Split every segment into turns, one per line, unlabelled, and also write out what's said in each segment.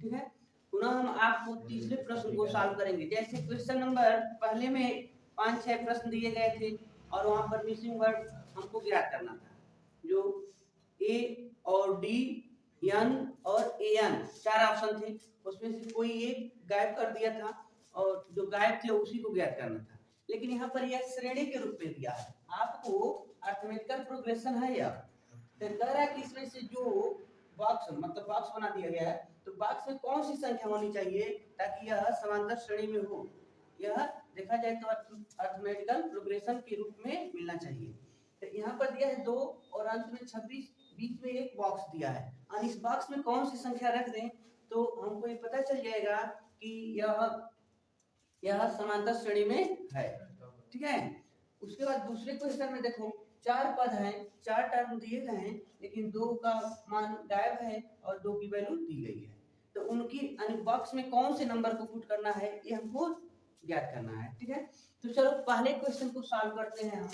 ठीक है। पुनः हम आपको तीसरे प्रश्न को सॉल्व करेंगे। जैसे क्वेश्चन नंबर पहले में 5-6 प्रश्न दिए गए थे और वहां पर मिसिंग वर्ड हमको ज्ञात करना था। जो ए और डी, एन और एन 4 ऑप्शन थे, उसमें से कोई एक गायब कर दिया था और जो गायब थे उसी को ज्ञात करना था। लेकिन यहाँ पर यह श्रेणी के रूप में दिया है आपको, अरिथमेटिकल प्रोग्रेशन है यह। तो कह रहा है कि इसमें से जो बॉक्स मतलब बॉक्स बना दिया गया है, तो बॉक्स में कौन सी संख्या होनी चाहिए ताकि यह समांतर श्रेणी में हो। यह देखा जाए तो अरिथमेटिकल प्रोग्रेशन के रूप में मिलना चाहिए। तो यहाँ पर दिया है 2 और अंत में 26, बीच में एक बॉक्स दिया है और इस बॉक्स में कौन सी संख्या रख दें तो हमको ये पता चल जाएगा कि यह समांतर श्रेणी में है। ठीक है। उसके बाद दूसरे क्वेश्चन में देखो 4 पद हैं, 4 टर्म दिए गए हैं, लेकिन 2 का मान गायब है और 2 की वैल्यू दी गई है। तो उनकी बॉक्स में कौन से नंबर को पुट करना है ये हमको ज्ञात करना है। ठीक है। तो चलो पहले क्वेश्चन को सॉल्व करते हैं हम।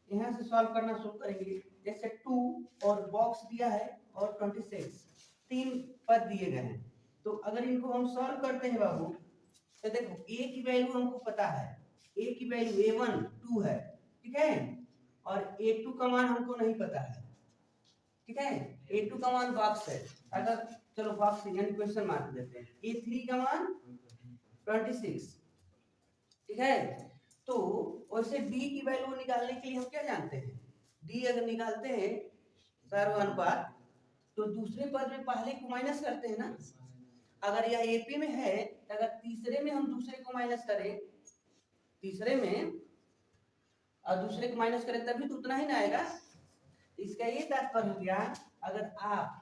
यहाँ से सॉल्व करना शुरू करेंगे। जैसे 2 और बॉक्स दिया है और 26, 3 पद दिए गए हैं। तो अगर इनको हम सॉल्व करते हैं बाबू, तो देखो a की वैल्यू हमको पता है, a की वैल्यू a1 2 है। ठीक है। और a2 का मान हमको नहीं पता है। ठीक है। a2 का मान बॉक्स है, अगर चलो बॉक्स यानी क्वेश्चन मार्क देते हैं। a3 का मान 26। ठीक है। तो वैसे d की वैल्यू निकालने के लिए हम क्या जानते हैं, d अगर निकालते हैं सर्वानुपात तो दूसरे पद में पहले को माइनस करते हैं ना। अगर यह एपी में है तो अगर तीसरे में हम दूसरे को माइनस करें, तीसरे में और दूसरे को माइनस करें तभी तो उतना ही ना आएगा। इसका ये तात्पर्य हो गया, अगर आप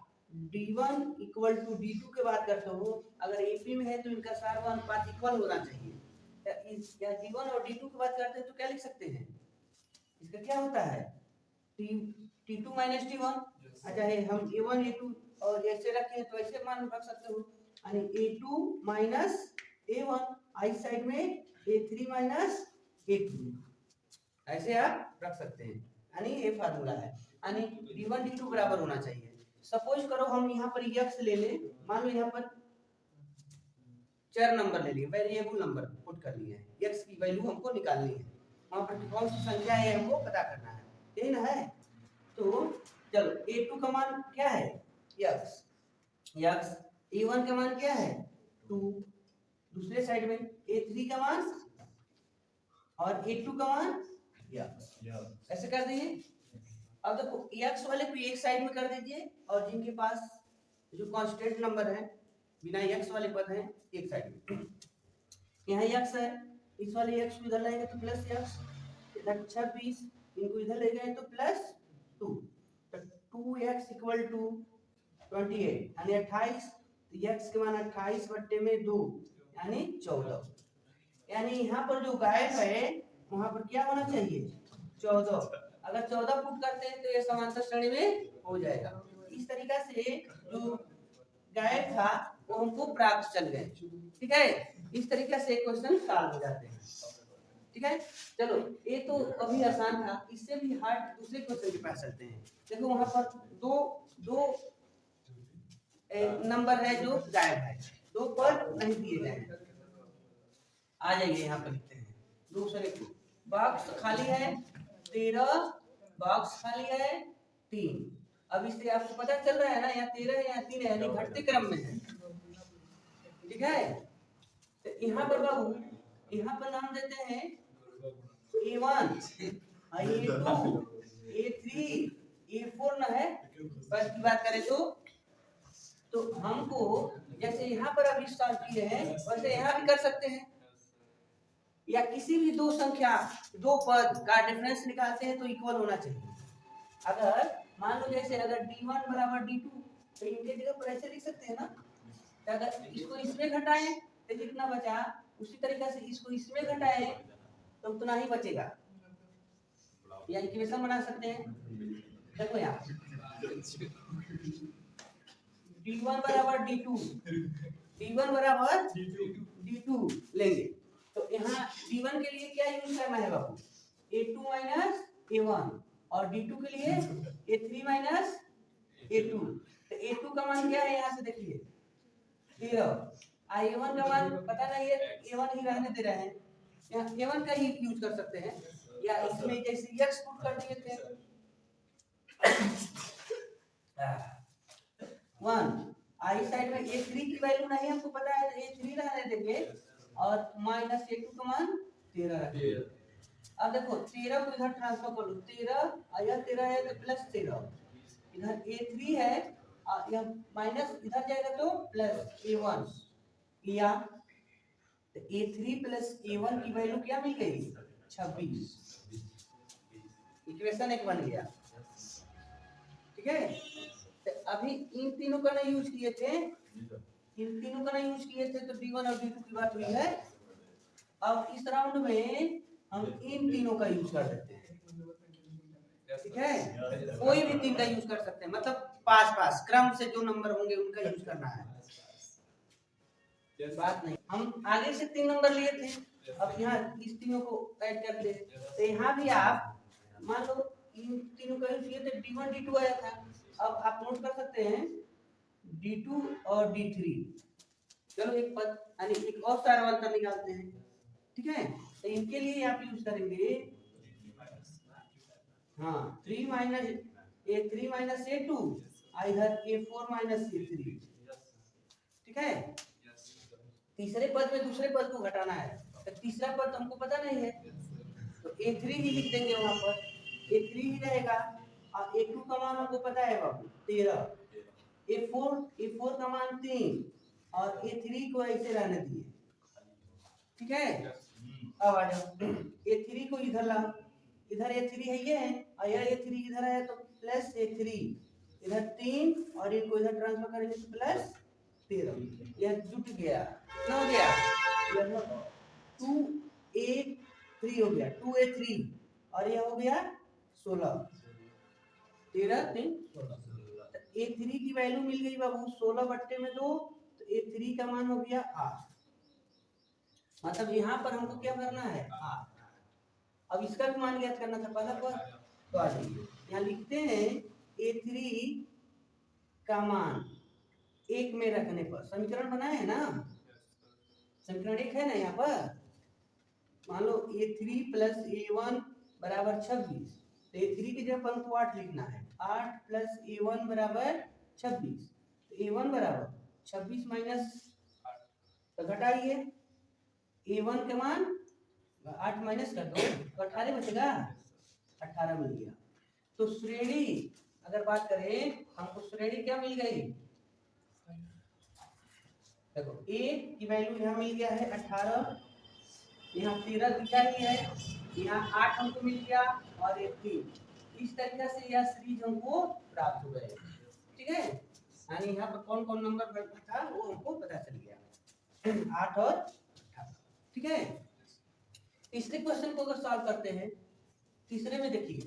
d1 इक्वल टू d2 के बात करते हो, अगर एपी में है तो इनका सार्वनुपात इक्वल होना चाहिए। या d1 और d2 की बात करते हैं तो क्या लिख सकते हैं, इसका क्या होता है t2 माइनस t1। अच्छा है, हम a1 a2 और ऐसे रखें तो ऐसे मान रख सकते हो, यानी a2 माइनस a1, आई साइड में a3 माइनस a2, ऐसे आप रख सकते हैं। यानी ये फार्मूला है, यानी d1 d2 बराबर होना चाहिए। सपोज करो हम यहाँ पर x ले लें, मान लो यहाँ पर 4 नंबर ले लिए, वेरिएबल नंबर पुट कर लिए हैं, x की वैल्यू हमको निकालनी है, वहां पर कौन सी संख्या है हमको पता करना है, यही ना है। तो चलो a2 का मान क्या है x, a1 का मान क्या है 2, दूसरे साइड में a3 का मान और a2 का मान x, ऐसे कर दीजिए। अब देखो x वाले को एक साइड में कर दीजिए और जिनके पास जो कांस्टेंट नंबर है बिना x वाले पद हैं एक साइड में। यहाँ x है, इस वाले x को इधर लाएंगे तो प्लस x, इधर 26 इनको इधर ले गए तो प्लस 2, तो 2x इक्वल टू 28 यानी 28, तो x के मान 28 बट्टे में 2 यानी 14। यानी यहाँ पर जो गायब है वहां पर क्या होना चाहिए 14। अगर 14 पुट करते हैं तो ये समांतर श्रेणी में हो जाएगा। इस तरीका से जो गायब था वो हमको प्राप्त चल गए। ठीक है। इस तरीके से क्वेश्चन सॉल्व हो जाते हैं। ठीक है। चलो ये तो अभी आसान था, इससे भी हार्ड दूसरे क्वेश्चन के पास चलते हैं। देखो वहां पर दो नंबर है जो गायब है, 2 पद नहीं दिए गए हैं। आ जाइए यहाँ पर लिखते हैं दूसरे को, बॉक्स खाली है 13, बॉक्स खाली है 3। अब इससे आपको पता चल रहा है ना यहाँ 13 है यहाँ 3 है, यानी घटते क्रम में है। ठीक है। तो यहाँ पर बाबू यहाँ पर नाम देते हैं A1, A2, A3, A4 ना है बस की बात करें तो हमको जैसे यहाँ पर अभी सॉल्व किए हैं वैसे यहाँ भी कर सकते हैं, या किसी भी दो संख्या दो पद का डिफरेंस निकालते हैं तो इक्वल होना चाहिए। अगर मान लो जैसे अगर d1 बराबर d2 तो इनके जगह पर ऐसे लिख सकते हैं ना, तो अगर इसको इसमें घटाएं तो कितना बचा, उसी तरीके से इसको इसमें घटाएं तो उतना ही बचेगा, या इक्वेशन बना सकते हैं। देखो यहाँ d1 बराबर d2, d1 बराबर d2 लेंगे तो यहाँ d1 के लिए क्या यूज करना है बाबू a2 माइनस a1 और d2 के लिए a3 माइनस a2। तो a2 का मान क्या है यहाँ से देखिए 13 A1 का मान पता नहीं है, A1 ही रहने दे रहे हैं, यहाँ A1 का ही यूज कर सकते हैं, या इसमें जैसे x पुट कर दिए थे 1 आई साइड में A3 की वैल्यू नहीं हमको पता है, तो A3 रहने देंगे और माइनस A2 का मान 13 रखेंगे। अब देखो 13 को इधर ट्रांसफर कर लो, 13 यह 13 है तो प्लस 13, इधर A3 है और यह माइनस इधर जाएगा तो प्लस A1 किया, तो A3 प्लस A1 की वैल्यू क्या मिल गई 26, इक्वेशन एक बन गया। ठीक है, तो अभी इन तीनों का नहीं यूज किए थे, इन तीनों का नहीं यूज किए थे, तो D1 और D2 की बात हुई है। अब इस राउंड में हम इन तीनों का यूज कर देते हैं। ठीक है, कोई भी तीन का यूज कर सकते हैं, मतलब पास पास क्रम से जो नंबर होंगे उनका यूज करना है, बात नहीं। हम आगे से 3 नंबर लिए थे, अब यहाँ इस तीनों को ऐड करते हैं, तो यहाँ भी आप मान लो इन तीनों का यूज किए थे, D1 D2 आया था, अब आप नोट कर सकते हैं D2 और D3। चलो एक पद यानी एक और सारा अंतर निकालते हैं। ठीक है, तो इनके लिए आप यूज करेंगे हाँ 3 माइनस A3 माइनस A2 इधर A4 माइनस A3। ठीक है, तीसरे पद में दूसरे पद को घटाना है, तो तीसरा पद हमको पता नहीं है, तो A3 ही लिख देंगे वहां पर, A3 ही रहेगा, और A2 का मान हमको पता है बाबू 13, A4 का मान 3 और A3 को ऐसे रहने दिए। ठीक है, अब आ जाओ A3 को इधर ला, इधर A3 है ये है, और यह A3 इधर है तो प्लस A3, इधर 3 और एक को इधर ट्रांसफर करेंगे तो प्लस 13, यह जुट गया, कितना हो गया, यह 2A3 हो गया, 2A3 और यह हो गया 16, 13 3 16, A3 की वैल्यू मिल गई बाबू 16/2, तो A3 का मान हो गया 8, मतलब यहाँ पर हमको क्या करना है 8। अब इसका भी मान ज्ञात करना था पहला पर, तो आ जाइए यहाँ लिखते हैं A3 का मान 1 में रखने पर, समीकरण बनाए है ना, समीकरण 1 है ना यहाँ पर, मान लो A3 प्लस A1 बराबर 26, तो A3 की जगह हमको 8 लिखना है, 8 प्लस A1 बराबर 26, तो A1 बराबर 26 माइनस, तो घटाइए A1 के मान 8 माइनस कर दो तो 18 बचेगा, 18 मिल गया। तो श्रेणी अगर बात करें हमको श्रेणी क्या मिल गई, देखो A की वैल्यू यहाँ मिल गया है 18, यहाँ 13 दिया ही है, यहाँ 8 हमको मिल गया और एक 3, इस तरीके से यह सीरीज हमको प्राप्त हो गए। ठीक है, यानी यहाँ पर कौन कौन नंबर था वो हमको पता चल गया 8 और 18। ठीक है, तीसरे क्वेश्चन को अगर सॉल्व करते हैं, तीसरे में देखिए,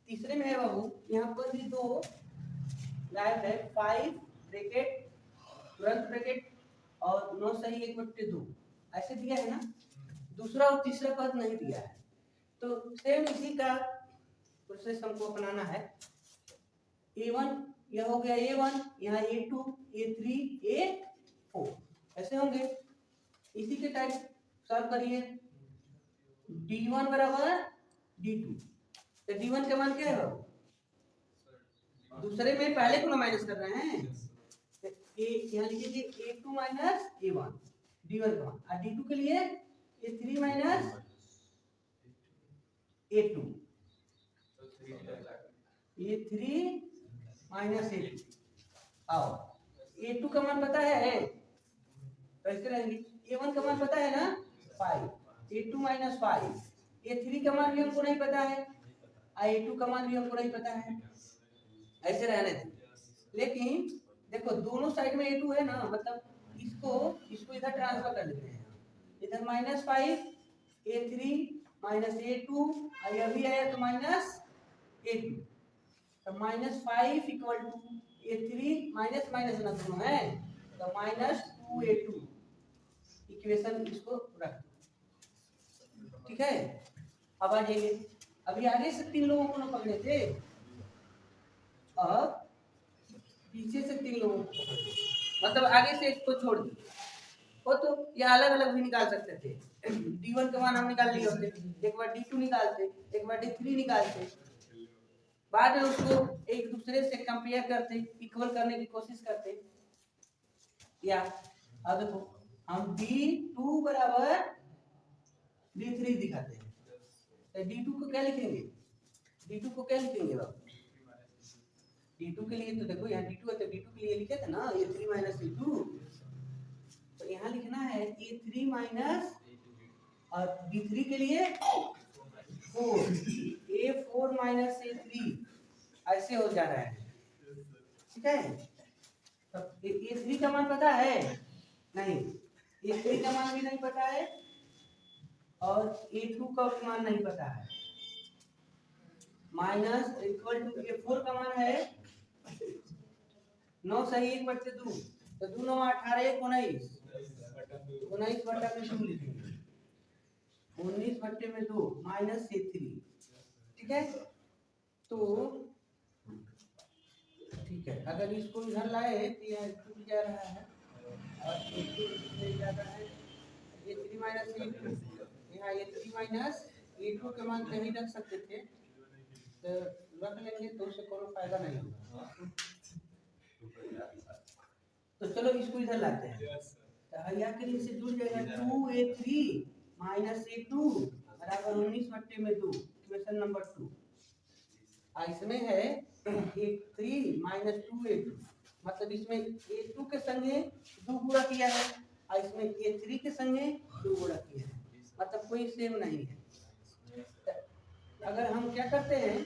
तीसरे में है बाबू यहाँ पर भी 2 गायब है, 5 ब्रैकेट तुरंत ब्रैकेट और 9 सही 1/2 ऐसे दिया है ना, दूसरा और तीसरा पद नहीं दिया है, तो सेम इसी का प्रोसेस हमको अपनाना है। A1 यह हो गया A1, यहाँ A2 A3 A4 ऐसे होंगे, इसी के टाइप सॉल्व करिए। D1 बराबर D2, तो D1 का मान क्या है बाबू, दूसरे में पहले को ना माइनस कर रहे हैं, तो यहाँ लिखिए A2 माइनस A1 D1 का मान, और D2 के लिए A3 minus A2, A3 minus A2, आओ A2 का मान पता है, तो ऐसे रहेंगे, A1 का मान पता है ना 5, A2 माइनस 5, A3 का मान भी हमको नहीं पता है, A2 का मान भी हमको नहीं पता है, ऐसे रहने दें। लेकिन देखो दोनों साइड में A2 है ना, मतलब इसको इधर ट्रांसफर कर लेते हैं, इधर -5 A3 माइनस A2 और यह भी आया तो माइनस A2, तो -5 equal to A3 minus minus ना दोनों है, तो -2A2 इक्वेशन इसको रख दो। ठीक है, अब आ जाइए, अभी आगे से 3 लोगों को ना पकड़े थे, अब पीछे से 3 लोगों को पकड़े, मतलब आगे से एक को छोड़ दी वो, तो ये अलग अलग भी निकाल सकते थे। D1 का मान हम निकाल लिए होते, एक बार D2 निकालते, एक बार D3 निकालते, बाद में उसको एक दूसरे से कंपेयर करते, इक्वल करने की कोशिश करते। या अब देखो हम D2 बराबर D3 दिखाते हैं, तो D2 को क्या लिखेंगे, D2 को क्या लिखेंगे बाबू, D2 के लिए तो देखो यहाँ D2 है, तो D2 के लिए लिखे थे ना A3 माइनस A2, तो यहाँ लिखना है A3 माइनस, और D3 के लिए 4, A4 माइनस A3, ऐसे हो जा रहा है, ठीक है। तब A3 का मान पता है नहीं, A3 का मान भी नहीं पता है, और A2 का मान नहीं पता है, माइनस इक्वल टू A4 का मान है 9 सही 1/2, तो 2 9 18 19, 19 बटा में 2 लिखेंगे, 19 बटे में 2 माइनस A3, ठीक है। तो ठीक है, अगर इसको इधर लाए तो यह टूट जा रहा है, और A2 इसमें जाता है, A3 माइनस A2, यहाँ A3 माइनस A2 के मान कहीं रख सकते थे, तो रख लेंगे तो उससे कोई फायदा नहीं होगा। तो चलो इसको इधर लाते हैं, तो या फिर इससे जुड़ जाएगा 2A3 माइनस A2 बराबर 19 बटे में 2, इक्वेशन नंबर 2। इसमें है A3 माइनस 2A2, मतलब इसमें A2 के संगे 2 गुणा किया है, और इसमें A3 के संगे 2 गुणा किया है, मतलब कोई सेम नहीं है। अगर हम क्या करते हैं,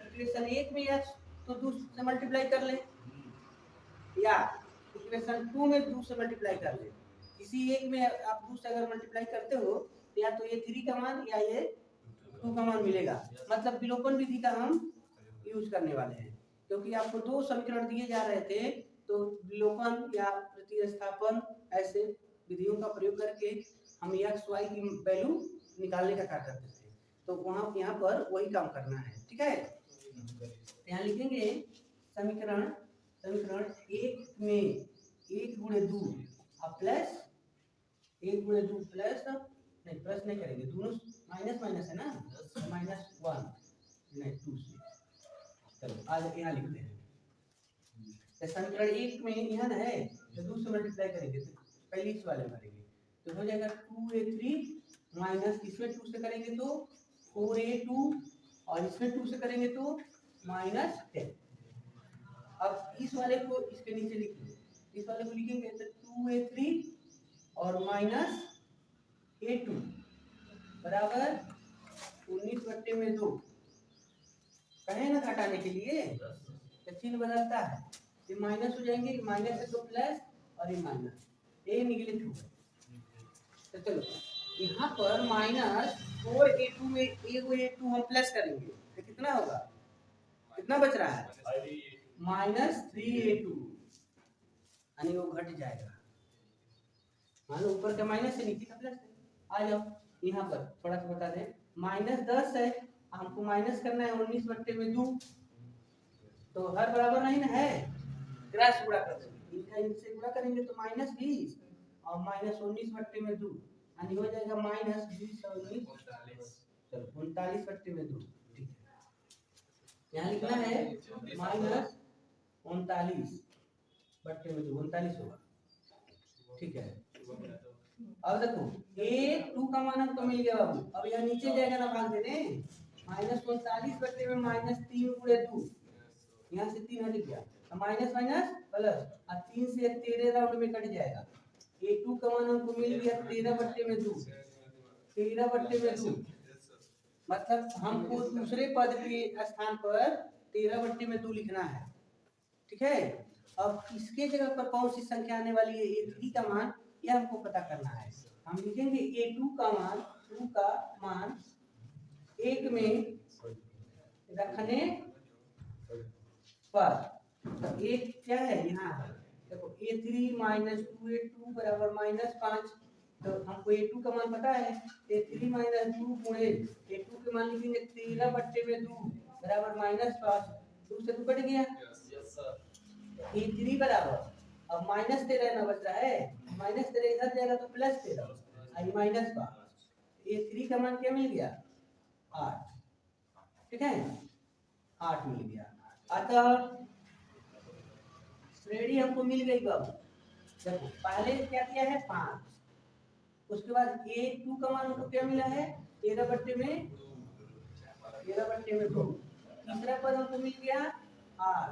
इक्वेशन 1 में x तो 2 से मल्टीप्लाई कर लें, या इक्वेशन 2 में 2 से मल्टीप्लाई कर लें। किसी एक में आप 2 से अगर मल्टीप्लाई करते हो तो या तो ये 3 का मान या ये 2 का मान मिलेगा, मतलब विलोपन विधि का हम यूज करने वाले हैं, क्योंकि आपको 2 समीकरण दिए जा रहे थे, तो विलोपन या प्रतिस्थापन ऐसे विधियों का प्रयोग करके हम x y की वैल्यू निकालने का कार्य करते थे, तो वहाँ यहाँ पर वही काम करना है, ठीक है। यहाँ लिखेंगे समीकरण 1 में 1 गुणे 2 प्लस 1 गुणे 2 प्लस, नहीं प्लस नहीं करेंगे, दोनों माइनस माइनस है ना, -1 नहीं 2 से, चलो आज यहाँ लिखते हैं। तो समीकरण 1 में यहाँ है, तो 2 से मल्टीप्लाई करेंगे, तो पहले इस वाले में करेंगे, तो हो जाएगा 2A3 माइनस इसमें 2 से करेंगे तो 4A2, और इसमें 2 से करेंगे तो -10। अब इस वाले को इसके नीचे लिख लो, इस वाले को लिखेंगे तो 2A3 और माइनस A2 बराबर 19 बटे में 2, कहे ना घटाने के लिए तो चिन्ह बदलता है, ये माइनस हो जाएंगे, माइनस है तो प्लस, और ये माइनस, ए निगेटिव। तो चलो यहाँ पर -4A2 में A2 हम प्लस करेंगे तो कितना होगा, कितना बच रहा है, -3A2, यानी वो घट जाएगा, मान लो ऊपर का माइनस है नीचे का प्लस है। आ जाओ यहाँ पर थोड़ा सा बता दें, -10 है, हमको माइनस करना है 19 बटे में 2, तो हर बराबर नहीं ना है, क्रॉस गुणा कर देंगे, इनका इनसे गुणा करेंगे तो -20 और -19 बटे में 2, यानी हो जाएगा -20 और 19, चलो 39 बटे में 2, ठीक है। यहाँ लिखना है -39 बटे में 2, 39 होगा, ठीक है। अब देखो A2 का मान हमको मिल गया बाबू, अब यहाँ नीचे जाएगा ना भाग देने, -39 बटे में -3 गुणे 2, यहाँ से 3 हट गया, माइनस माइनस प्लस, और 3 से 13 राउंड में कट जाएगा। A2 का मान हमको मिल गया 13 बटे में 2, 13 बटे में 2, मतलब हमको दूसरे पद के स्थान पर 13 बटे में 2 लिखना है, ठीक है। अब इसके जगह पर कौन सी संख्या आने वाली है, A3 का मान, यह हमको पता करना है। हम लिखेंगे A2 का मान, 2 का मान 1 में रखने पर, तो एक क्या है यहाँ है, देखो A3 माइनस 2A2 बराबर -5, तो हमको A2 का मान पता है, A3 माइनस 2 गुणे A2 के मान लिखेंगे 13 बटे में 2 बराबर -5, 2 से 2 कट गया, A3 बराबर अब -13 ना बच रहा है, -13 इधर जाएगा तो +13 आई -5, ये 3 का मान क्या मिल गया 8, ठीक है 8 मिल गया। अतः श्रेणी हमको मिल गई। कब देखो पहले क्या किया है 5, उसके बाद a2 का मान हमको क्या मिला है 13/2, तीसरा पद हमको मिल गया 8,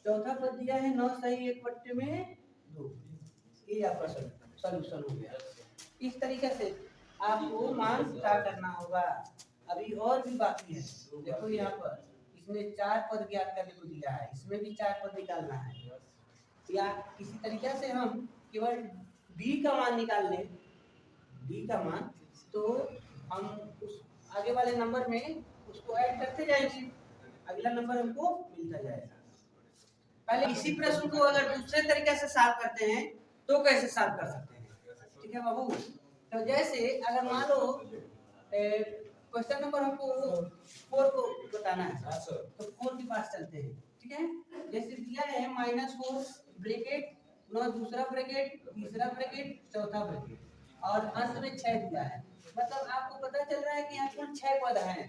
चौथा पद दिया है 9 सही 1/2। ये आपका सॉल्यूशन हो गया। इस तरीके से आपको मान क्या करना होगा। अभी और भी बाकी है, देखो यहाँ पर इसमें 4 पद ज्ञात करने को दिया है, इसमें भी 4 पद निकालना है, या किसी तरीके से हम केवल d का मान निकाल लें, d का मान, तो हम उस आगे वाले नंबर में उसको ऐड करते जाएंगे, अगला नंबर हमको मिलता जाएगा। पहले इसी प्रश्न को अगर दूसरे तरीके से सॉल्व करते हैं तो कैसे सॉल्व कर सकते हैं, ठीक है बाबू। तो जैसे अगर मान लो क्वेश्चन नंबर हमको 4 को बताना है, तो 4 के पास चलते हैं, ठीक है। जैसे दिया है -4 ब्रैकेट, नो दूसरा ब्रैकेट, तीसरा ब्रैकेट, चौथा ब्रैकेट, और अंत में 6 दिया है। मतलब आपको पता चल रहा है कि यहाँ कुल 6 पद हैं,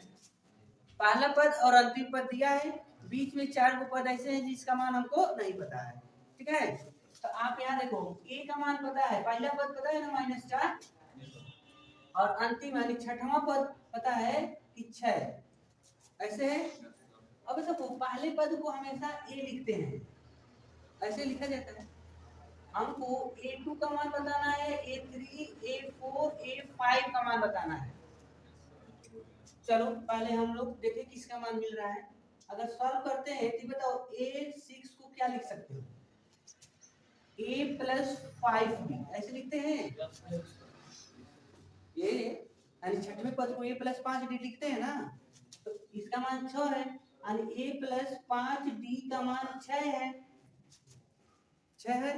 पहला पद और अंतिम पद दिया है, बीच में 4 पद ऐसे हैं जिसका मान हमको नहीं पता है, ठीक है। तो आप यहाँ देखो a का मान पता है, पहला पद पता है ना -4, और अंतिम यानी छठवां पद पता है कि 6, ऐसे है। अब देखो पहले पद को हमेशा a लिखते हैं, ऐसे लिखा जाता है। हमको a2 का मान बताना है, a3, a4, a5 का मान बताना है। चलो पहले हम लोग देखें किसका मान मिल रहा है। अगर सॉल्व करते हैं तो बताओ a6 को क्या लिख सकते हो, a + 5b ऐसे लिखते हैं, ये यानी छठवें पद को a + 5d लिखते हैं ना, तो इसका मान 6 है, यानी a + 5d का मान 6 है, 6 है,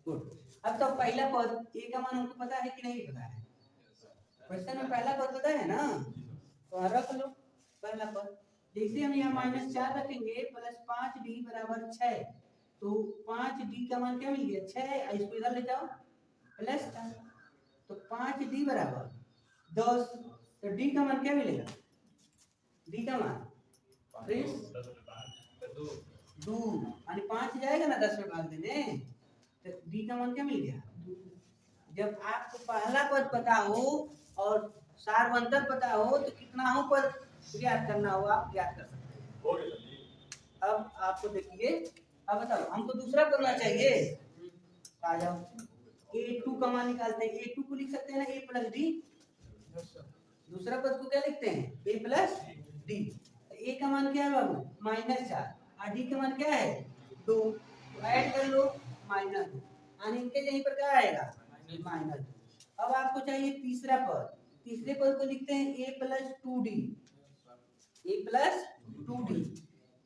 गुड। अब तो पहला पद a का मान हमको पता है कि नहीं पता है, क्वेश्चन में पहला पद पता है ना, तो रख लो पहला पद। जैसे हम यहाँ -4 रखेंगे + 5d = 6, तो 5d का मान क्या मिल गया 6, इसको इधर ले जाओ +4, तो 5d = 10, तो d का मान क्या मिलेगा, d का मान 2, यानी 5 जाएगा ना 10 में भाग देने, तो d का मान क्या मिल गया। जब आपको पहला पद पता हो और सारवंतर पता हो तो कितना हो पद ज्ञात करना हो आप ज्ञात कर सकते हैं। अब आपको देखिए, अब बताओ हमको दूसरा करना चाहिए, आ जाओ a2 का मान निकालते हैं। a2 को लिख सकते हैं ना a + d, दूसरा पद को क्या लिखते हैं a + d। a का मान क्या है बाबू -4, और d का मान क्या है 2, तो ऐड कर लो -2, यानी इनके यहीं पर क्या आएगा -2। अब आपको चाहिए तीसरा पद, तीसरे पद को लिखते हैं a + 2d,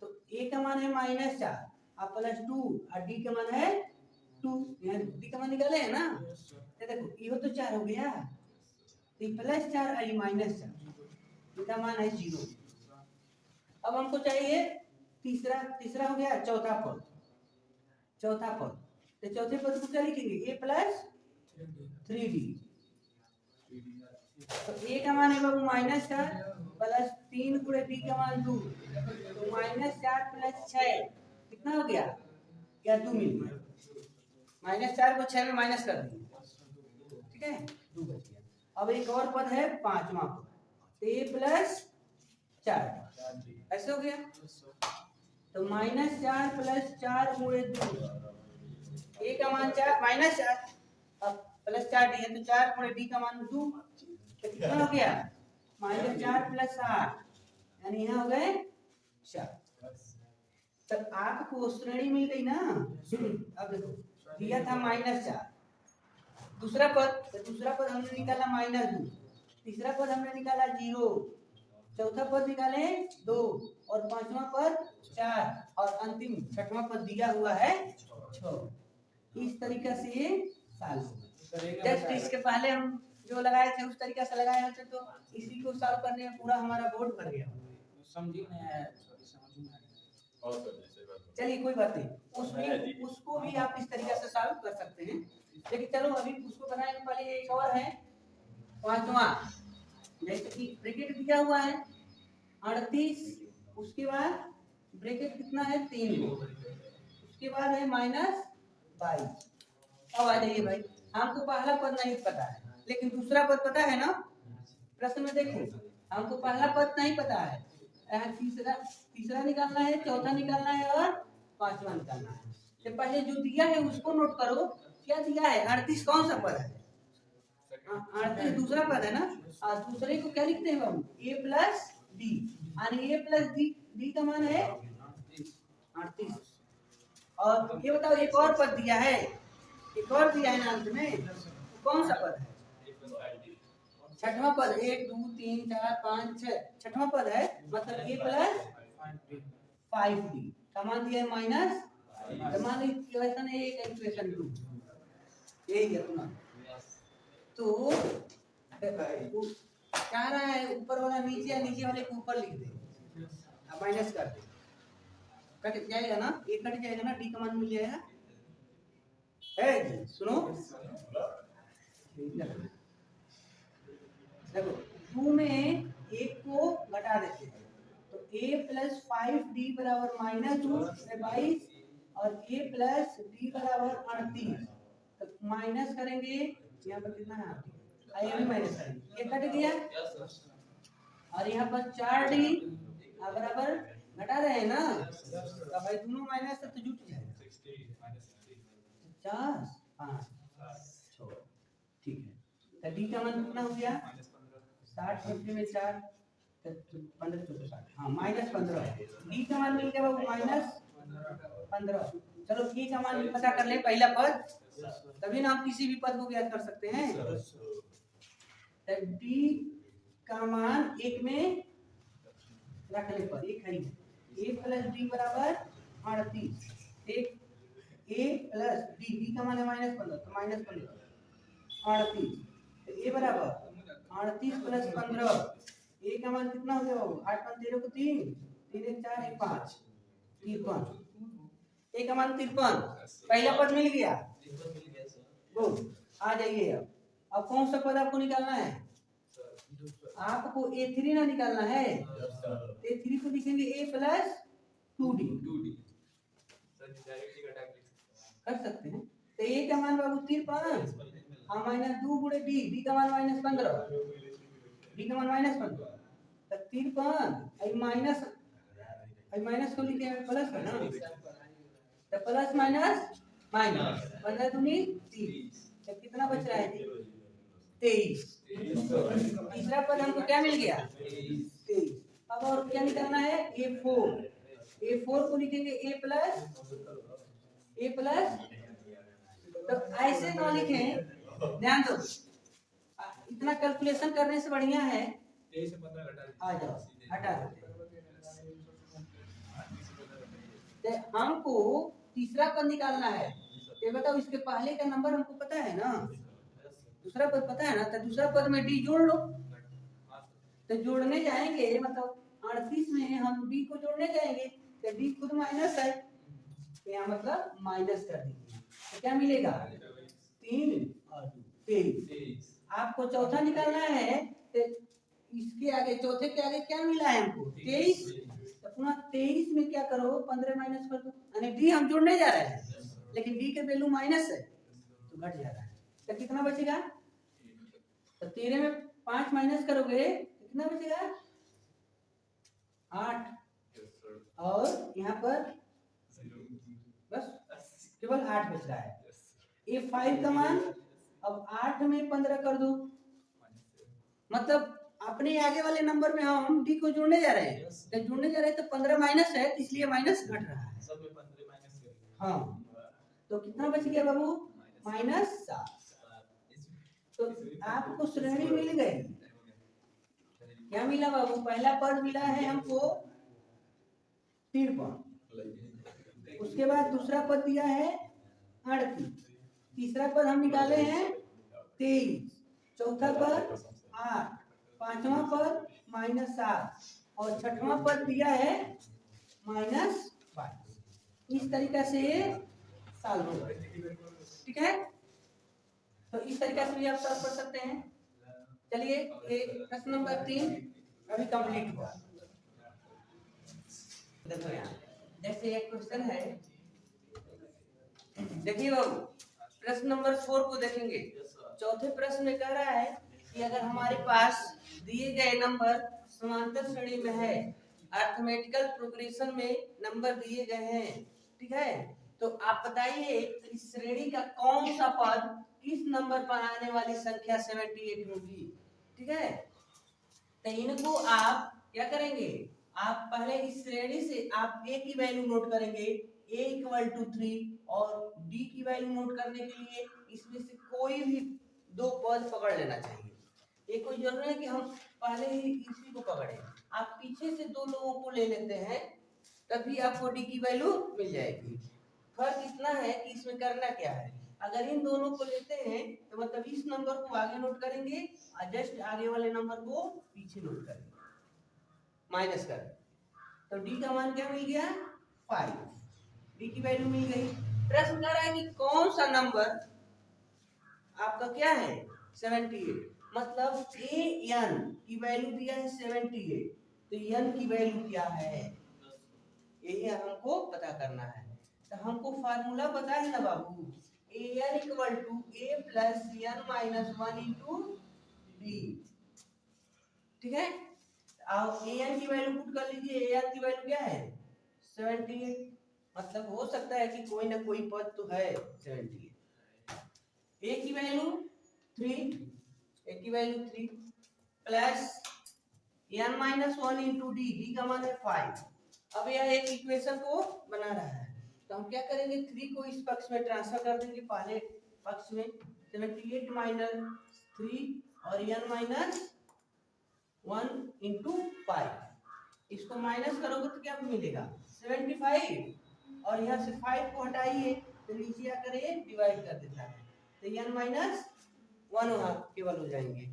तो a का मान है -4 और +2 और d का मान है 2, यहाँ d का मान निकाले है ना, तो देखो ये तो 4 हो गया, तो +4 और -4, इसका मान है 0। अब हमको चाहिए तीसरा हो गया चौथा पद, तो चौथे पद को क्या लिखेंगे a + 3d, तो a का मान है बाबू -4 + 3 × d का मान 2, तो -4 + 6 कितना हो गया, क्या 2 मिल गया, -4 को 6 में माइनस कर देंगे, ठीक है 2 बच गया। अब एक और पद है पांचवा पद, तो a + 4 ऐसे हो गया, तो -4 + 4 × 2, a का मान 4 -4, अब +4d है तो 4 × d का मान 2, तो कितना हो गया -4 + 8, यानी यहाँ हो गए 4। तब आपको श्रेणी मिल गई ना। अब देखो दिया था -4, दूसरा पद हमने निकाला -2, तीसरा पद हमने निकाला 0, चौथा पद निकाले 2, और पांचवा पद 4, और अंतिम छठवां पद दिया हुआ है 6। इस तरीके से ये सॉल्व होगा। जस्ट इसके पहले हम जो लगाए थे उस तरीके से लगाए होते तो इसी को सॉल्व करने में पूरा हमारा बोर्ड भर गया।
समझ में आया, समझ में आया।
चलिए कोई बात नहीं, उसको भी आप इस तरीके से सॉल्व कर सकते हैं। लेकिन चलो अभी उसको बनाने के पहले एक और है पांचवा, जैसे कि ब्रैकेट दिया हुआ है 38, उसके बाद ब्रैकेट कितना है 3, उसके बाद है -22। अब आ जाइए भाई, हमको पहला पद नहीं पता है लेकिन दूसरा पद पता है ना। प्रश्न में देखो, हमको पहला पद नहीं पता है, तीसरा निकालना है, चौथा निकालना है और पांचवा निकालना है। तो पहले जो दिया है उसको नोट करो, क्या दिया है 38 कौन सा पद है, 38 दूसरा पद है ना। और दूसरे को क्या लिखते हैं हम, a प्लस डी, यानी a प्लस डी का मान है 38। और ये बताओ एक और पद दिया है, एक और दिया है अंत में, कौन सा पद है, छठवां पद, 1 2 3 4 5 6 छठवां पद है, मतलब a प्लस 5d का मान दिया है माइनस, मान इक्वेशन 1 इक्वेशन 2 यही है तुम्हारा। तो क्या रहा है, ऊपर वाला नीचे, नीचे वाले को ऊपर लिख दे, अब माइनस कर दे, कट जाएगा ना, ये कट जाएगा ना, डी का मान मिल जाएगा। है जी, सुनो देखो, 2 में एक को घटा देते हैं, तो a प्लस 5d बराबर -22 और a प्लस d बराबर 38, तो माइनस करेंगे, यहाँ पर कितना है आया भी माइनस करेंगे, ये कट गया, और यहाँ पर 4d बराबर घटा रहे हैं ना, तो भाई दोनों माइनस से तो जुट जाएगा 50 5 ठीक है। तो डी का मान कितना हो गया 60 50 में 4 15 14 60, हाँ -15, डी का मान मिल गया बाबू -15। चलो डी का मान पता कर ले, पहला पद, तभी ना हम किसी भी पद को ज्ञात कर सकते हैं। तो डी का मान एक में रखने पर एक है, a प्लस डी बराबर 38, एक a प्लस डी का मान है -15, तो -15 38, तो a बराबर 38 प्लस 15, a का मान कितना हो गया बाबू, 8 5 13 को 3 3 1 4 1 5 53, a का मान 53, पहला पद मिल गया, गुड। आ जाइए, अब कौन सा पद आपको निकालना है, आपको a3 ना निकालना है, a3 को लिखेंगे a प्लस 2d, कर सकते हैं। तो a का मान बाबू 53, हाँ -2 गुणे d का मान -15, d का मान -15, तो 53 माइनस को लिखे प्लस है ना, तो प्लस माइनस माइनस 15 दूनी 30, तो कितना बच रहा है 23। तीसरा पद हमको क्या मिल गया 23। अब और क्या निकालना है, a4 को लिखेंगे a प्लस, तो ऐसे ना लिखें, ध्यान दो, इतना कैलकुलेशन करने से बढ़िया है, आ जाओ हटा दो। हमको तीसरा पद निकालना है, ये बताओ इसके पहले का नंबर हमको पता है ना, दूसरा पद पता है ना, तो दूसरा पद में डी जोड़ लो, तो जोड़ने जाएंगे मतलब 38 में हम डी को जोड़ने जाएंगे, तो डी खुद माइनस है, तो यहाँ मतलब माइनस कर दीजिए, तो क्या मिलेगा 3 और 23। आपको चौथा निकालना है, तो इसके आगे, चौथे के आगे क्या मिला है हमको 23, तो पुनः 23 में क्या करो 15 माइनस कर दो, यानी डी हम जोड़ने जा रहे हैं लेकिन डी के वैल्यू माइनस है तो घट जा रहा है, तो कितना बचेगा, तो 13 में 5 माइनस करोगे कितना बचेगा 8, और यहाँ पर बस केवल 8 बच रहा है। a5 का मान अब 8 में 15 कर दो, मतलब अपने आगे वाले नंबर में हम डी को जोड़ने जा रहे हैं, तो जोड़ने जा रहे हैं तो 15 माइनस है, इसलिए माइनस घट रहा है, सब में 15 माइनस करेंगे, हाँ, तो कितना बच गया बाबू -7। तो आपको श्रेणी मिल गई, क्या मिला बाबू, पहला पद मिला है हमको 53, उसके बाद दूसरा पद दिया है 38, तीसरा पद हम निकाले हैं 23, चौथा पद 8, पांचवा पद -7 और छठवां पद दिया है -22। इस तरीका से सॉल्व होगा। ठीक है, तो इस तरीका से भी आप सॉल्व कर सकते हैं। चलिए प्रश्न नंबर 3 अभी कंप्लीट हुआ। देखो यहाँ जैसे एक क्वेश्चन है, देखिए बाबू प्रश्न नंबर 4 को देखेंगे। चौथे प्रश्न में कह रहा है कि अगर हमारे पास दिए गए नंबर समांतर श्रेणी में है, अरिथमेटिकल प्रोग्रेशन में नंबर दिए गए हैं, ठीक है, तो आप बताइए इस श्रेणी का कौन सा पद किस नंबर पर आने वाली संख्या 78 होगी। ठीक है, तो इनको आप क्या करेंगे, आप पहले इस श्रेणी से आप a की वैल्यू नोट करेंगे, a = 3, और d की वैल्यू नोट करने के लिए इसमें से कोई भी दो पद पकड़ लेना चाहिए। ये कोई जरूरी है कि हम पहले ही इसी को पकड़े, आप पीछे से दो लोगों को ले लेते हैं तभी आपको d की वैल्यू मिल जाएगी। फर्क इतना है कि इसमें करना क्या है, अगर इन दोनों को लेते हैं तो मतलब इस नंबर को आगे नोट करेंगे और जस्ट आगे वाले नंबर को पीछे नोट करेंगे, माइनस कर, तो d का मान क्या मिल गया 5, d की वैल्यू मिल गई। प्रश्न कर रहा है कि कौन सा नंबर आपका क्या है 78, मतलब an की वैल्यू दिया है 78, तो n की वैल्यू क्या है यही हमको पता करना है। तो हमको फार्मूला पता है ना बाबू, an = a + n - 1 * d। ठीक है, अब an की वैल्यू पुट कर लीजिए, an की वैल्यू क्या है 78, मतलब हो सकता है कि कोई ना कोई पद तो है 78। a की वैल्यू 3, a की value 3 plus n - 1 * d, d का मान है 5। अब यह एक इक्वेशन को बना रहा है, तो हम क्या करेंगे 3 को इस पक्ष में ट्रांसफर कर देंगे, पहले पक्ष में 78 - 3 और n - 1 * 5, इसको माइनस करोगे तो क्या मिलेगा 75, और यहाँ से 5 को हटाइए तो नीचे आकर ये डिवाइड कर देता है, तो n - 1 वहाँ केवल हो जाएंगे।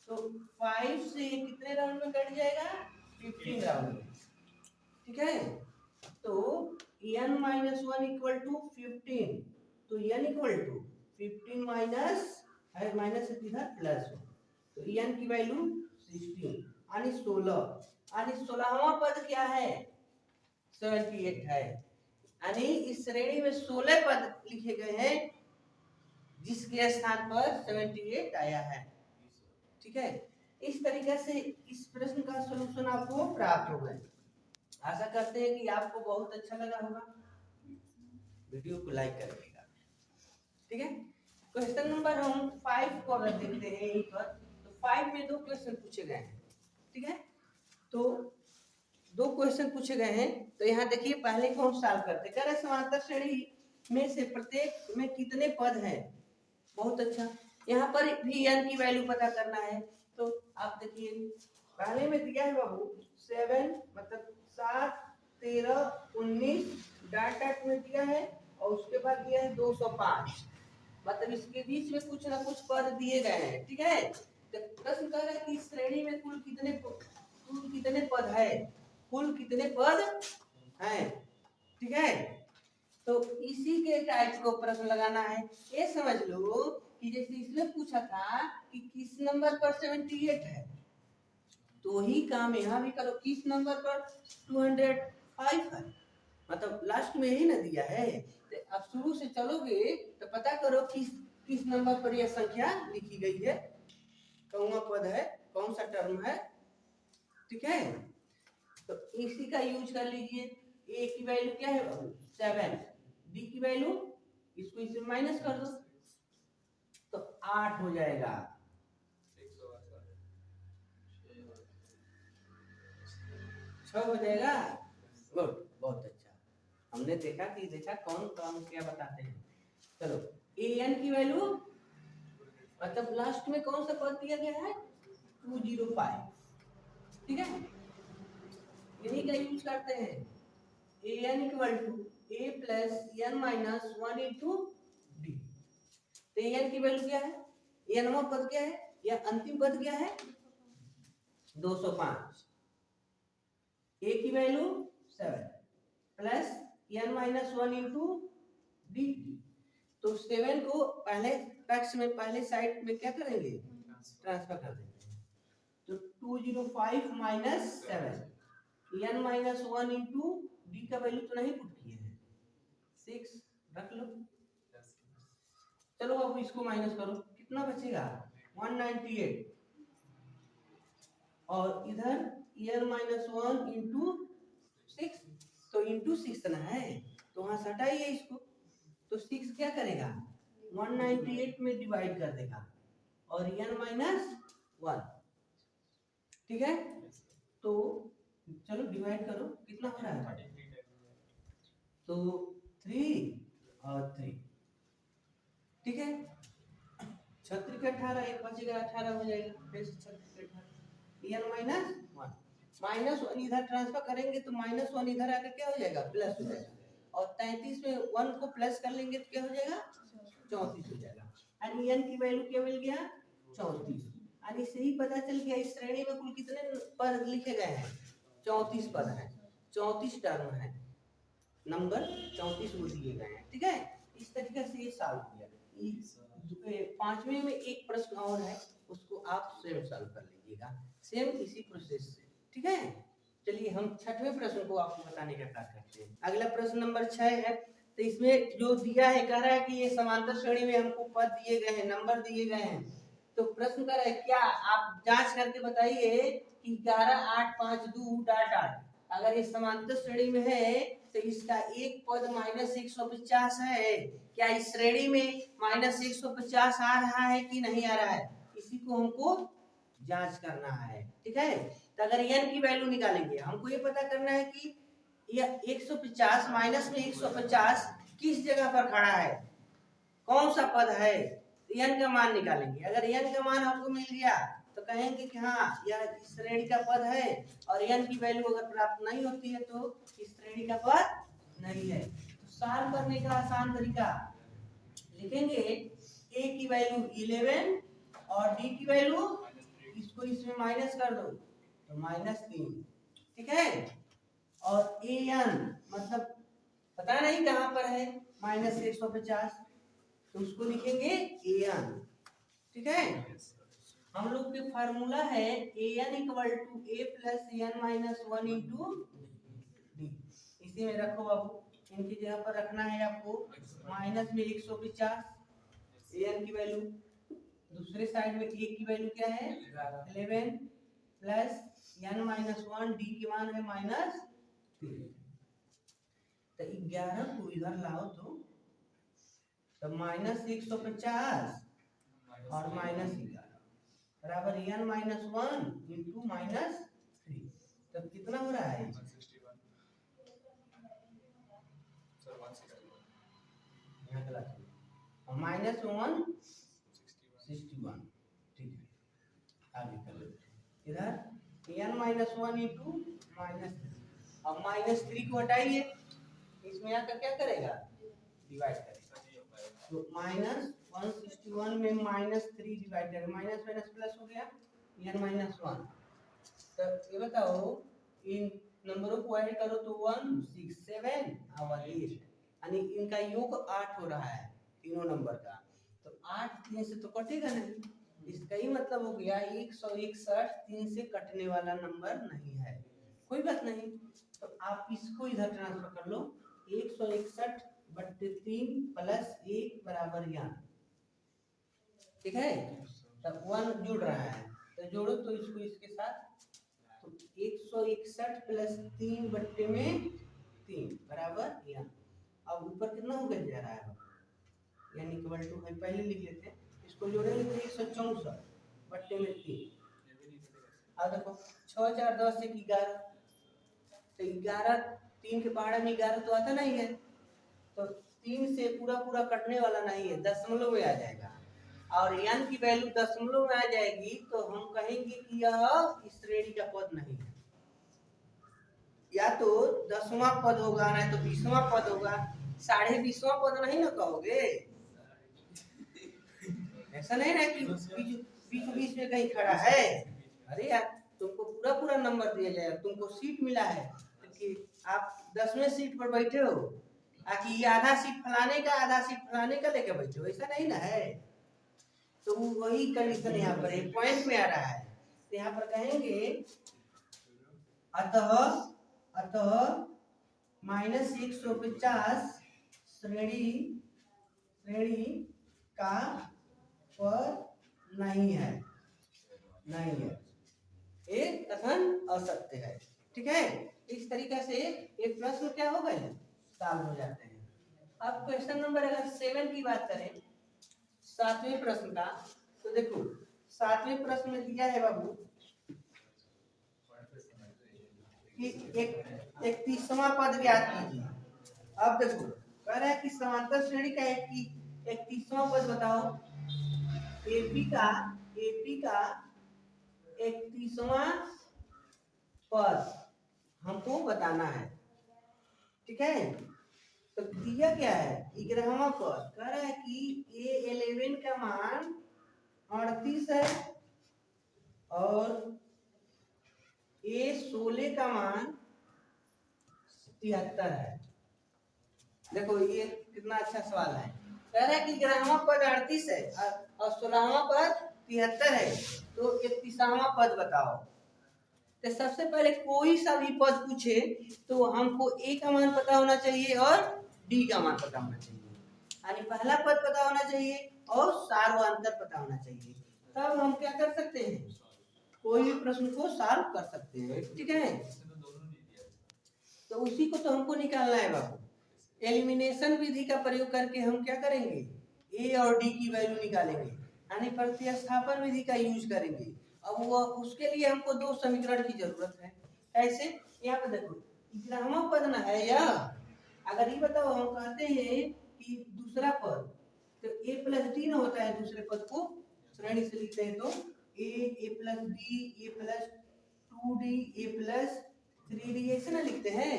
तो 5 से कितने राउंड में कट जाएगा 15 राउंड में। ठीक है, तो n - 1 = 15, तो n = 15 माइनस इधर प्लस हो, तो n की वैल्यू 16 यानी 16, यानी 16वां पद क्या है 78 है, यानी इस श्रेणी में 16 पद लिखे गए हैं जिसके स्थान पर 78 आया है। ठीक है, इस तरीके से इस प्रश्न का सलूशन आपको प्राप्त हो गया। आशा करते हैं कि आपको बहुत अच्छा लगा होगा, वीडियो को लाइक करिएगा। ठीक है, क्वेश्चन नंबर हम 5 को अगर देखते हैं यहीं पर, तो 5 में दो क्वेश्चन पूछे गए हैं। ठीक है, तो दो क्वेश्चन पूछे गए हैं, तो यहाँ देखिए पहले को हम सॉल्व करते हैं। कह रहे समांतर श्रेणी में से प्रत्येक में कितने पद हैं। बहुत अच्छा, यहाँ पर भी n की वैल्यू पता करना है, तो आप देखिए पहले में दिया है बाबू 7, मतलब 7, 13, 19 डॉट डॉट में दिया है, और उसके बाद दिया है 205, मतलब इसके बीच में कुछ ना कुछ पद दिए गए हैं। ठीक है, तो प्रश्न कर रहा है कि श्रेणी में कुल कितने पद है, कुल कितने पद हैं। ठीक है, तो इसी के टाइप को प्रश्न लगाना है। ये समझ लो कि जैसे इसमें पूछा था कि किस नंबर पर 78 है, तो वही काम यहाँ भी करो, किस नंबर पर 205 है, मतलब लास्ट में ही ना दिया है। तो अब शुरू से चलोगे तो पता करो किस नंबर पर यह संख्या लिखी गई है, कौन सा पद है, कौन सा टर्म है। ठीक है, तो इसी का यूज कर लीजिए। a की वैल्यू क्या है 7, d की वैल्यू इसको इसमें माइनस कर दो तो 8 हो जाएगा। 6 हो जाएगा। गुड, बहुत अच्छा, हमने देखा कौन क्या बताते हैं। चलो an की वैल्यू मतलब लास्ट में कौन सा पद दिया गया है 205। ठीक है, इन्हीं का यूज करते हैं। an = a + n - 1 * d, तो an की वैल्यू क्या है, nवां पद क्या है या अंतिम पद क्या है 205, a की value 7 plus n minus one into D. तो 7 को पहले टैक्स में पहले साइड में क्या करेंगे, ट्रांसफर कर देंगे। तो 205 minus 7 n minus one into D का वैल्यू तो नहीं पुट किए हैं, 6 रख लो। चलो अब इसको माइनस करो, कितना बचेगा 198, और इधर n माइनस वन इंटू 6, तो इंटू 6 ना है तो वहां से हटाइए इसको। तो 6 क्या करेगा 198 में डिवाइड कर देगा और n माइनस 1, ठीक है। तो चलो डिवाइड करो, कितना हो रहा है, तो 3 और 3, ठीक है। 36 के 18, एक बचेगा 18 हो जाएगा, फिर 36 के 18 n माइनस 1, माइनस 1 इधर ट्रांसफर करेंगे तो माइनस 1 इधर आकर क्या हो जाएगा, प्लस हो जाएगा, और 33 में 1 को प्लस कर लेंगे तो क्या हो जाएगा 34 हो जाएगा। यानी n की वैल्यू क्या मिल गया 34। यानी से ही पता चल गया इस श्रेणी में कुल कितने पद लिखे गए हैं, 34 पद हैं, 34 टर्म है, नंबर 34 वो दिए गए हैं, ठीक है। इस तरीके से ये सॉल्व किया। पांचवें में एक प्रश्न और है, उसको आप स्वयं सॉल्व कर लीजिएगा, सेम इसी प्रोसेस से, ठीक है। चलिए हम छठवें प्रश्न को आपको बताने का कार्य करते हैं। अगला प्रश्न नंबर 6 है। तो इसमें जो दिया है, कह रहा है कि ये समांतर श्रेणी में हमको पद दिए गए हैं, नंबर दिए गए हैं। तो प्रश्न कर रहा है क्या आप जांच करके बताइए कि 11 8 5 2 डॉट डॉट, अगर ये समांतर श्रेणी में है तो इसका एक पद माइनस 150 है, क्या इस श्रेणी में माइनस 150 आ रहा है कि नहीं आ रहा है, इसी को हमको जांच करना है, ठीक है। तो अगर n की वैल्यू निकालेंगे, हमको ये पता करना है कि यह 150 माइनस में 150 किस जगह पर खड़ा है, कौन सा पद है, n का मान निकालेंगे। अगर n का मान हमको मिल गया तो कहेंगे कि हाँ यह इस श्रेणी का पद है, और n की वैल्यू अगर प्राप्त नहीं होती है तो इस श्रेणी का पद नहीं है। तो सॉल्व करने का आसान तरीका लिखेंगे, a की वैल्यू 11 और d की वैल्यू, इसको इसमें माइनस कर दो तो -3, ठीक है। और an मतलब पता नहीं कहां पर है माइनस 150, तो उसको लिखेंगे an, ठीक है। हम लोग के फार्मूला है an equal to a plus n minus 1 into D. इसी में रखो बाबू, इनकी जगह पर रखना है आपको माइनस में 150 an की वैल्यू, दूसरे साइड में a की वैल्यू क्या है 11 प्लस n माइनस 1, डी की मान है -3। तो 11 को इधर लाओ तो माइनस 150 और -11 बराबर n माइनस 1 इंटू -3, तब कितना हो रहा है -161, ठीक है। आगे कर लेते इधर n माइनस 1 इंटू -3, अब -3 को हटाइए, इसमें आकर क्या करेगा डिवाइड करेगा, तो -161 में -3 डिवाइड करें, माइनस माइनस प्लस हो गया n माइनस 1। तो ये बताओ इन नंबरों को ऐड करो तो 1 6 7 और 8, यानी इनका योग 8 हो रहा है तीनों नंबर का। तो 8 3 से तो कटेगा नहीं, इसका ही मतलब हो गया 161 3 से कटने वाला नंबर नहीं है। कोई बात नहीं, तो आप इसको इधर ट्रांसफर कर लो, 161/3 प्लस 1 बराबर 1, ठीक है। तब 1 जुड़ रहा है तो जोड़ो तो इसको इसके साथ, तो 161 प्लस 3/3 बराबर 1। अब ऊपर कितना हो गया जा रहा है, यानी इक्वल टू पहले लिख लेते हैं, इसको जोड़ेंगे तो 164/3। अब देखो 6 4 10 से 11, तो 11 3 के पहाड़ा में 11 तो आता नहीं है, तो 3 से पूरा पूरा कटने वाला नहीं है, दशमलव में आ जाएगा, और n की वैल्यू दशमलव में आ जाएगी तो हम कहेंगे कि यह इस श्रेणी का पद नहीं है, या तो 10वां पद होगा ना तो 20वां पद होगा, 20.5वां पद नहीं ना कहोगे, ऐसा नहीं ना कि बीच में कहीं खड़ा है। अरे यार तुमको पूरा पूरा नंबर दिया जाएगा, तुमको सीट मिला है कि आप 10वें सीट पर बैठे हो, आकि ये आधा सीट फलाने का आधा सीट फलाने का लेके बैठे हो, ऐसा नहीं ना है। तो वही कंडीशन यहाँ पर एक पॉइंट में आ रहा है। तो यहाँ पर कहेंगे अतः -150 श्रेणी का पद नहीं है, एक कथन असत्य है। ठीक है, इस तरीके से एक प्रश्न क्या हो गए, सॉल्व हो जाते हैं। अब क्वेश्चन नंबर अगर 7 की बात करें, 7वें प्रश्न का, तो देखो 7वें प्रश्न में दिया है बाबू कि एक 30वां पद ज्ञात कीजिए। अब देखो कह रहा है कि समांतर श्रेणी का एक 30वां पद बताओ। एपी का 31वां पद हमको बताना है। ठीक है, तो दिया क्या है, 11वां पद कह रहा है कि A11 का मान 38 है और A16 का मान 73 है। देखो ये कितना अच्छा सवाल है। कह रहा है कि 11वां पद 38 है और 16वां पद 73 है, तो 31वां पद बताओ। तो सबसे पहले कोई सा भी पद पूछे तो हमको ए का मान पता होना चाहिए और डी का मान पता होना चाहिए, यानी पहला पद पता होना चाहिए और सार्वंतर पता होना चाहिए, तब हम क्या कर सकते हैं, कोई भी प्रश्न को सॉल्व कर सकते हैं। ठीक है, तो उसी को तो हमको निकालना है बाबू। एलिमिनेशन विधि का प्रयोग करके हम क्या करेंगे, ए और डी की वैल्यू निकालेंगे, यानी प्रतिस्थापन विधि का यूज करेंगे। अब वो उसके लिए हमको दो समीकरण की जरूरत है। कैसे, यहाँ पे देखो 11वां पद ना है यह। अगर ये बताओ हम कहते हैं कि दूसरा पद, तो a प्लस डी ना होता है, दूसरे पद को श्रेणी से लिखते हैं तो a plus D, a plus 2d, a plus 3d ऐसे ना लिखते हैं।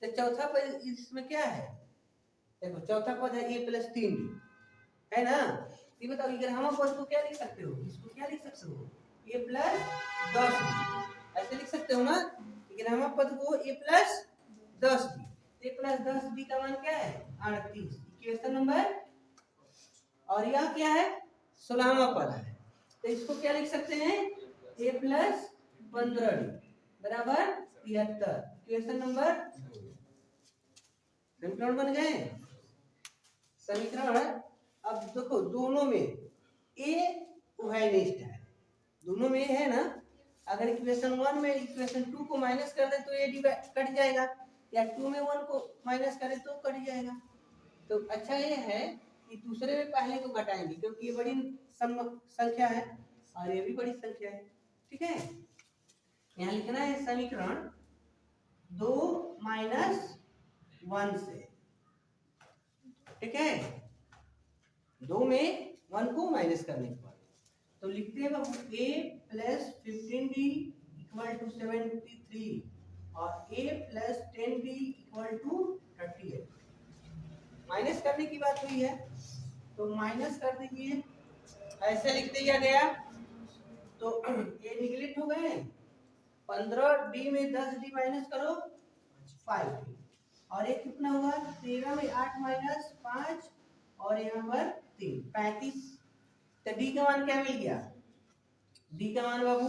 तो चौथा पद इसमें क्या है, देखो चौथा पद है a प्लस 3d, है ना। ये बताओ 11वां पद को क्या लिख सकते हो, इसको क्या लिख सकते हो, a प्लस 10d ऐसे लिख सकते हो ना। 11वां पद को a plus 10d, a plus 10d का मान क्या है 38, इक्वेशन नंबर। और यह क्या है 16वां पद है, तो इसको क्या लिख सकते हैं, a प्लस 15d बराबर 73, इक्वेशन नंबर 2। समीकरण बन गए समीकरण। अब देखो दोनों में a उभयनिष्ठ है, दोनों में है ना। अगर इक्वेशन 1 में इक्वेशन 2 को माइनस कर दे तो a कट जाएगा, या 2 में 1 को माइनस करें तो कट जाएगा। तो अच्छा ये है कि दूसरे में पहले को घटाएंगे, क्योंकि ये बड़ी संख्या है और ये भी बड़ी संख्या है। ठीक है, यहाँ लिखना है समीकरण 2 माइनस 1 से। ठीक है, 2 में 1 को माइनस करने के बाद तो लिखते हैं बाबू a plus 15d equal to 73 और a plus 10d equal to 38। Minus करने की बात हुई है तो माइनस कर दीजिए, ऐसे लिख दिया गया तो ये निगलेक्ट हो गए। 15d में 10d माइनस करो 5d, और ये कितना होगा 13 में 8 माइनस 5 और यहाँ पर 3 35। तो डी का मान क्या मिल गया, डी का मान बाबू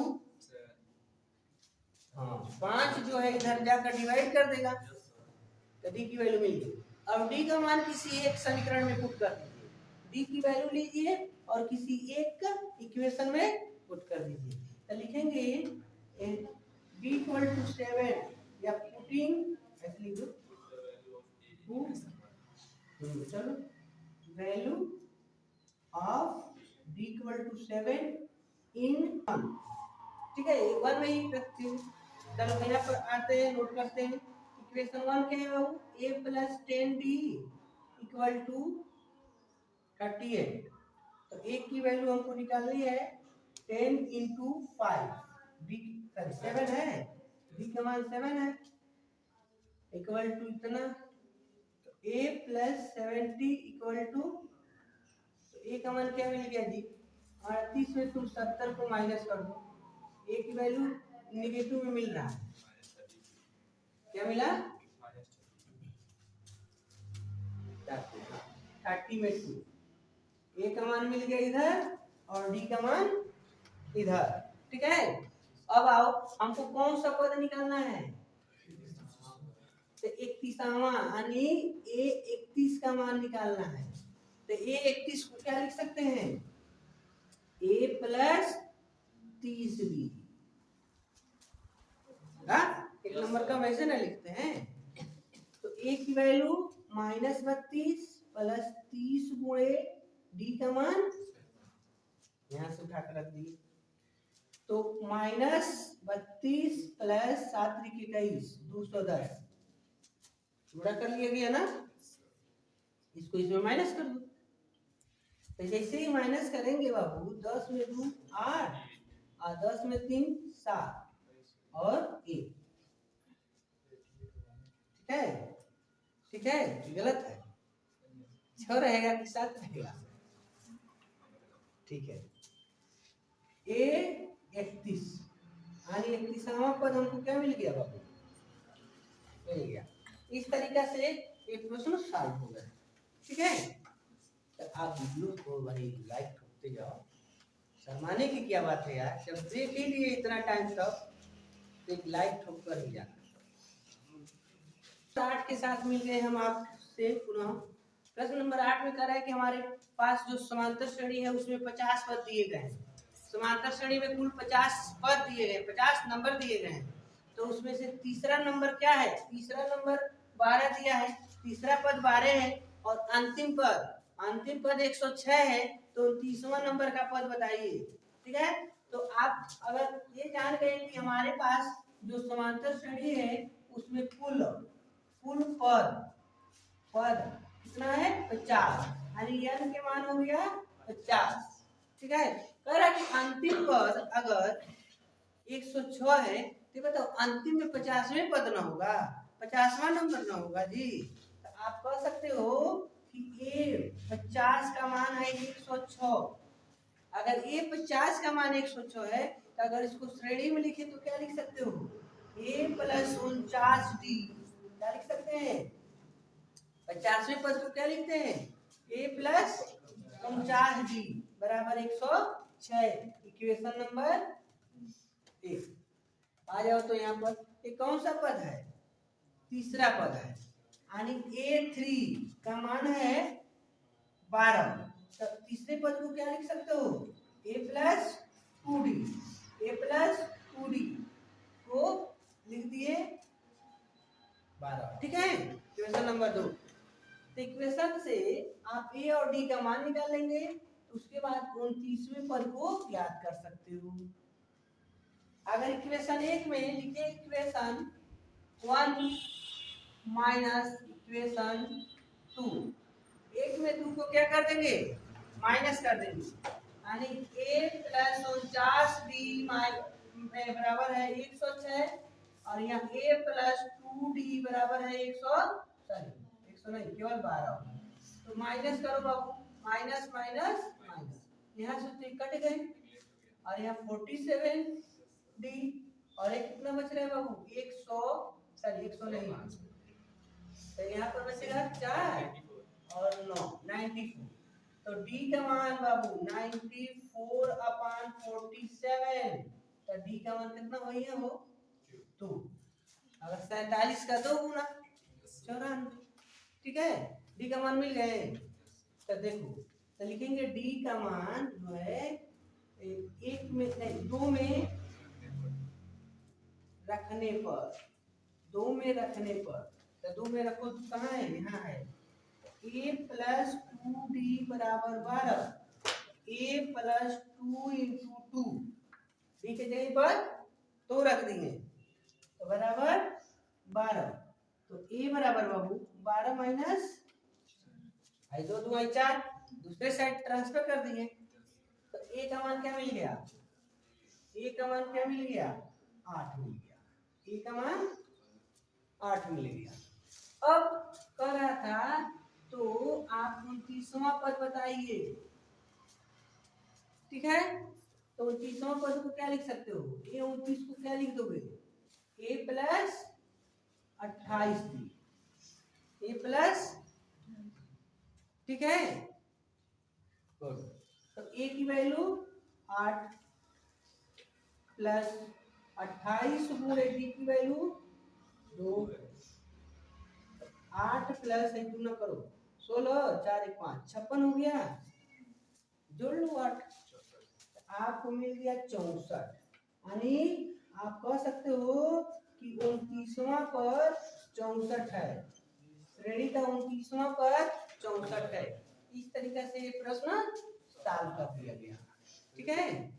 हाँ 5 जो है इधर जाकर डिवाइड कर देगा तो डी की वैल्यू मिल गई। अब डी का मान किसी एक समीकरण में पुट कर दीजिए, डी की वैल्यू लीजिए और किसी एक इक्वेशन में पुट कर दीजिए। तो लिखेंगे डी इक्वल टू 7 या पुटिंग ऐसे लिख दो, चलो value of D equal to 7 in 1। ठीक है, 1 में ही रखते हैं। चलो यहाँ पर आते हैं, नोट करते हैं। इक्वेशन 1 क्या है बाबू, a plus 10d equal to 38। तो a की वैल्यू हमको निकालनी है 10 इंटू 5, d सॉरी 7 है, d का मान 7 है इक्वल टू इतना, तो a प्लस 70 इक्वल टू, तो a का मान क्या मिल गया जी 38 में तुम 70 को माइनस कर दो, a की वैल्यू निगेटिव में मिल रहा है, क्या मिला 30 में 2, ए का मान मिल गया इधर और डी का मान इधर। ठीक है, अब आओ हमको कौन सा पद निकालना है, तो 31वां यानी ए 31 का मान निकालना है। तो ए 31 को क्या लिख सकते हैं, ए प्लस 30 बी। एक नंबर का वैसे ना लिखते हैं, तो ए की वैल्यू -32 प्लस 30 गुणे डी का मान यहां से उठाकर रख दिए, तो -32 प्लस 7 21 210 गुणा कर लिया गया ना, इसको इसमें माइनस कर दो। तो जैसे ही माइनस करेंगे बाबू 10 में 2 8 और 10 में 3 7 और 1। ठीक है, ठीक है, गलत है, 6 रहेगा कि 7 रहेगा। ठीक है, ए 31 यानी 31वां पद हमको क्या मिल गया बाबू, मिल गया। इस तरीका से एक क्वेश्चन सॉल्व हो गया। ठीक है, तो आप वीडियो को भाई लाइक करते जाओ, शर्माने की क्या बात है यार, जब देख ही लिए इतना टाइम तक तो एक लाइक ठोक कर ही जाना। 8 के साथ मिल गए हम आपसे पुनः। प्रश्न नंबर 8 में कह रहा है कि हमारे पास जो समांतर श्रेणी है उसमें 50 पद दिए गए हैं। समांतर श्रेणी में कुल 50 पद दिए गए, 50 नंबर दिए गए हैं। तो उसमें से तीसरा नंबर क्या है, तीसरा नंबर 12 दिया है, तीसरा पद 12 है और अंतिम पद 106 है। तो 30वां नंबर का पद बताइए। ठीक है, तो आप अगर ये जान गए कि हमारे पास जो समांतर श्रेणी है उसमें कुल पद कितना है 50, यानी n के मान हो गया 50। ठीक है, कह रहा कि अंतिम पद अगर 106 है तो बताओ अंतिम में 50वें पद ना होगा, 50वां नंबर ना होगा जी। तो आप कह सकते हो कि ए 50 का मान है 106। अगर ए 50 का मान 106 है तो अगर इसको श्रेणी में लिखे तो क्या लिख सकते हो, ए प्लस 49d। क्या लिख सकते हैं, 50वें पद को क्या लिखते हैं, ए प्लस 49d बराबर 106। इक्वेशन नंबर 1 आ जाओ। तो यहाँ पर ये कौन सा पद है, तीसरा पद है, यानी A3 का मान है 12। तो तीसरे पद को क्या लिख सकते हो, a प्लस 2d को लिख दिए 12। ठीक है, इक्वेशन नंबर 2। तो इक्वेशन से आप a और d का मान निकाल लेंगे, उसके बाद 29वें पद को ज्ञात कर सकते हो। अगर इक्वेशन 1 में लिखे इक्वेशन 1 माइनस इक्वेशन 2, 1 में 2 को क्या कर देंगे, माइनस कर देंगे, यानी a प्लस 49d बराबर है 106 और यहाँ a प्लस 2d बराबर है 100 नहीं केवल 12। तो माइनस करो बाबू, माइनस माइनस माइनस, यहाँ से कट गए और यहाँ 47d और एक कितना बच रहा है बाबू 100 नहीं, तो यहाँ पर बचेगा 4 और 9 94। तो d का मान बाबू 94/47। तो d का मान कितना वही है वो 2। अगर 47 का 2 गुना 94। ठीक है, d का मान मिल गए। तो देखो तो लिखेंगे d का मान जो है 1 में नहीं 2 में रखने पर, 2 में रखने पर, तो 2 में रखो तो कहाँ है, यहाँ है। a प्लस 2d बराबर 12, a प्लस 2 इंटू 2, डी के जगह पर 2 रख देंगे तो बराबर 12। तो a बराबर बाबू 12 माइनस 2 2 4, दूसरे साइड ट्रांसफर कर दिए। तो a का मान क्या मिल गया, a का मान क्या मिल गया 8 मिल गया, a का मान 8 मिल गया। अब कह रहा था तो आप 29वां पद बताइए। ठीक है, तो 29वां पद को क्या लिख सकते हो, ए 29 को क्या लिख दोगे, a plus 28d, a plus ठीक है, गुड। तो ए की वैल्यू 8 प्लस 28 गुणे बी की वैल्यू 2, 8 प्लस 1 गुना करो 16, 4 1 5 56 हो गया, जोड़ लो 8, आपको मिल गया 64। यानी आप कह सकते हो कि 29वां पर 64 है, श्रेणी का 29वां पर 64 है। इस तरीके से ये प्रश्न सॉल्व कर दिया गया, ठीक है।